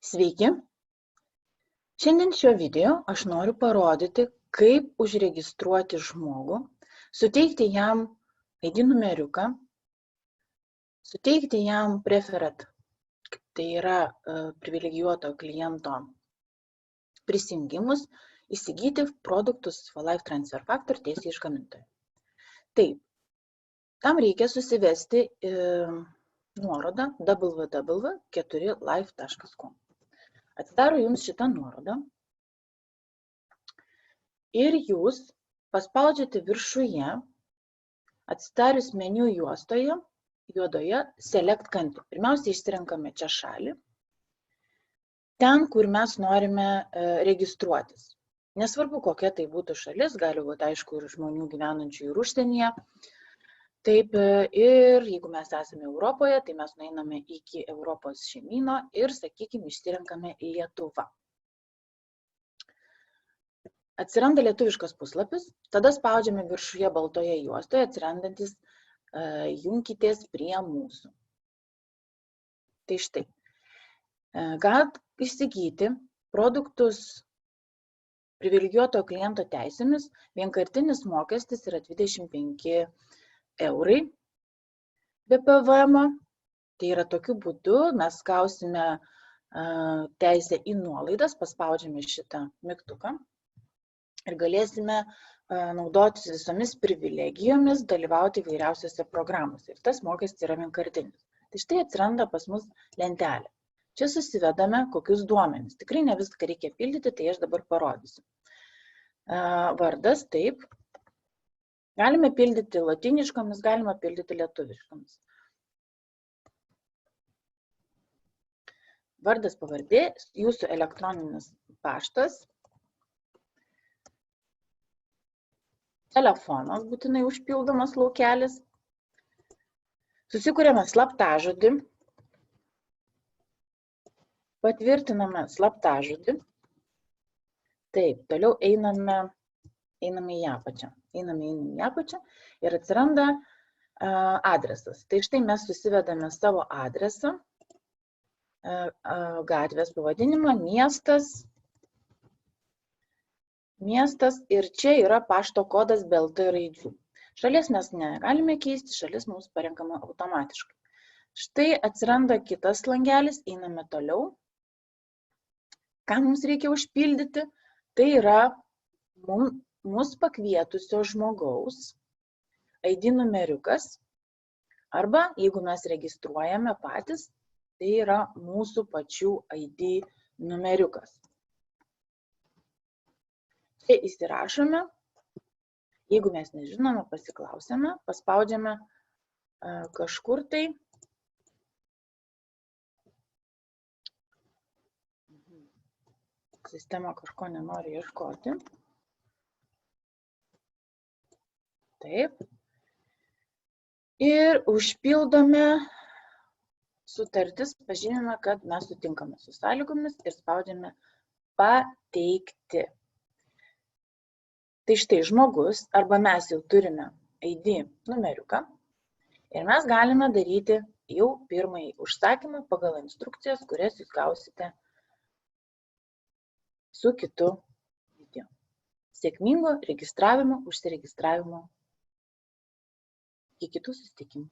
Sveiki! Šiandien šio video aš noriu parodyti, kaip užregistruoti žmogų, suteikti jam ID numeriuką, suteikti jam preferat, tai yra privilegijuoto kliento prisijungimus, įsigyti produktus for Life Transfer Factor tiesiai iš gamintojo. Taip, tam reikia susivesti nuorodą www.4life.com. Atsidaro jums šitą nuorodą ir jūs paspaudžiate viršuje, atsidarius meniu juostoje, juodoje Select Country. Pirmiausia, išsirenkame čia šalį, ten, kur mes norime registruotis. Nesvarbu, kokia tai būtų šalis, gali būti, aišku, ir žmonių gyvenančių ir užsienyje. Taip, ir jeigu mes esame Europoje, tai mes nueiname iki Europos žemyno ir, sakykime, išsirenkame Lietuvą. Atsiranda lietuviškas puslapis, tada spaudžiame viršuje baltoje juostoje atsirandantis junkitės prie mūsų. Tai štai, kad įsigyti produktus privilegijuoto kliento teisėmis, vienkartinis mokestis yra 25 eurai be PVM. Tai yra tokiu būdu mes gausime teisę į nuolaidas, paspaudžiame šitą mygtuką ir galėsime naudotis visomis privilegijomis, dalyvauti įvairiausiose programose. Ir tas mokestis yra vienkartinis. Tai štai atsiranda pas mus lentelė. Čia susivedame kokius duomenis. Tikrai ne viską reikia pildyti, tai aš dabar parodysiu. Vardas, taip. Galime pildyti latiniškomis, galime pildyti lietuviškomis. Vardas, pavardė, jūsų elektroninis paštas, telefonas būtinai užpildomas laukelis, susikuriame slaptažodį, patvirtiname slaptažodį, taip, toliau einame į apačią. Einame į apačią ir atsiranda adresas. Tai štai mes susivedame savo adresą, gatvės pavadinimą, miestas ir čia yra pašto kodas be LT raidžių. Šalies mes negalime keisti, šalis mums parenkama automatiškai. Štai atsiranda kitas langelis, einame toliau. Ką mums reikia užpildyti? Tai yra mus pakvietusio žmogaus ID numeriukas arba, jeigu mes registruojame patys, tai yra mūsų pačių ID numeriukas. Čia įsirašome, jeigu mes nežinome, pasiklausėme, paspaudžiame kažkur tai. Sistema kažko nenori ieškoti. Taip. Ir užpildome sutartis, pažymime, kad mes sutinkame su sąlygomis ir spaudžiame pateikti. Tai štai žmogus, arba mes jau turime ID numeriuką ir mes galime daryti jau pirmąjį užsakymą pagal instrukcijas, kurias jūs gausite su kitu video. Sėkmingo registravimo, užsiregistravimo. Iki kitų susitikimų.